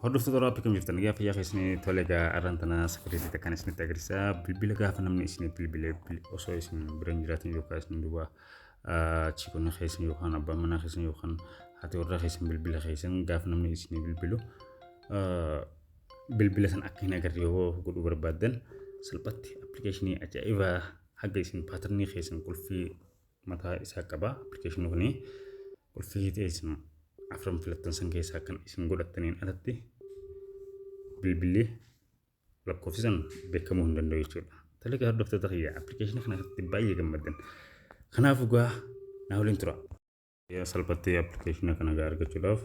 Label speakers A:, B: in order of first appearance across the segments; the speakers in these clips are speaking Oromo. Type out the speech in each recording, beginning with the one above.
A: Hordoftoota Raappi kam jirtan gaafa fayyaa keessanii tole egaa arrantana safariitti takkaan isinitti agarsiisa. Bilbila gaafa namni isinii bilbilee osoo isin bira hin jiraatin yookaan isin duuba chiikonni keessan yookaan abbaan manaa keessan yookaan haati warraa keessan bilbila keessan gaafa namni isinii bilbilu bilbila san akka hin agarre yoo godhuu barbaaddan salphatti appilikeeshinii ajaa'ibaa haga isin paatarnii keessan qulfii mataa isaa qaba. Appilikeeshinii kuni qulfii isin afran filattan san keessaa kan isin godhattaniin alatti bilbilli lakkoofsisan beekamuu hin danda'u jechuudha. Talaga hordoftoota kiyyaa appilikeeshinii kana irratti baay'ee gammaddan. Kanaafuu gaa naa waliin tura. Salphatti appilikeeshinii kana gaa argachuudhaaf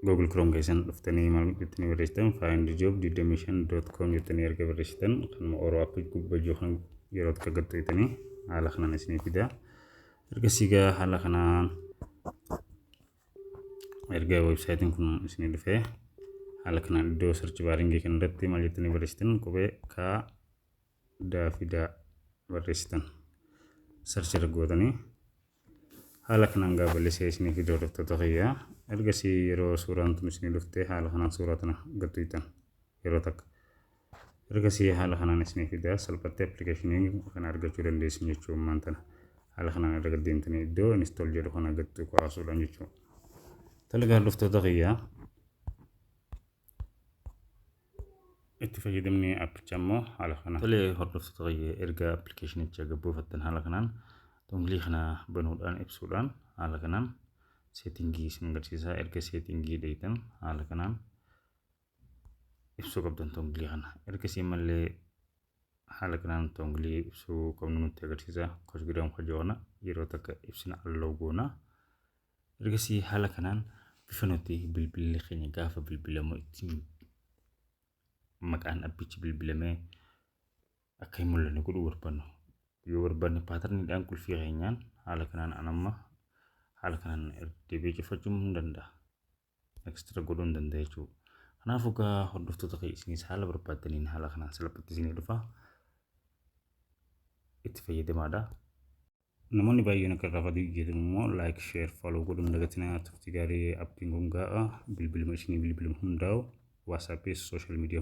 A: Google Chrome keessan dhuftanii maal jettanii barreessitan findjob25.com jettanii erga barreessitan kanuma oroo appii gubbaa kan yeroo akka gattuutanii haala kanaan isinii fidaa. Ergasii gaa haala kanaan erga websaayitiin kun isinii dhufee haala kanaan iddoo search baaringii kan irratti maal jettanii barreessitan qubee kaa daafidaa barreessitan search irra gootanii haala kanaan gaa bal'isee isinii fidoo hordoftoota kiyyaa. Ergasii yeroo suuraan tun isinii dhuftee haala kanaan suuraa tana gattuutan yeroo takka. Ergasii haala kanaan isinii fidaa salphatti appilikeeshinii kana argachuu dandeessin jechuun maantana. Haala kanaan erga deemtanii iddoo install jedhu kana gattuu kaasuudhaan jechuudha. Talaga hordoftoota kiyyaa itti fayyadamni appichaa immoo haala kanaan. Tole hordoftoota kiyyaa erga appilikeeshinicha gabbuufattan haala kanaan donglii kana banuudhaan ibsuudhaan haala kanaan seetingii isin agarsiisaa. Erga seetingii deetan haala kanaan ibsuu qabdan donglii kana. Ergasii mallee haala kanaan donglii ibsuu qabnu nutti agarsiisa. Kosgidaan kajoona yeroo takka ibsina alloo goona. Ergasii haala kanaan bifa nuti bilbilli keenya gaafa bilbilamu ittiin maqaan appichi bilbilamee akka hin mul'anne godhuu barbaannu. Yoo barbaanne paatarniidhaan qulfii keenyaan haala kanaan anamma haala kanaan deebi'ee cufachuu hin danda'a. Ekstra godhuu hin danda'a jechuudha. Kanaafuu gaa hordoftoota kiyya isinis haala barbaaddaniin haala kanaan salphatti isinii dhufa. Itti fayyadamaadha. Namoonni baay'een akka irraa fayyadamu immoo like, share, follow godhuun dagatinaa turtii gaarii appiin kun ga'a bilbiluma isinii bilbiluma hundaa'u WhatsApp, social media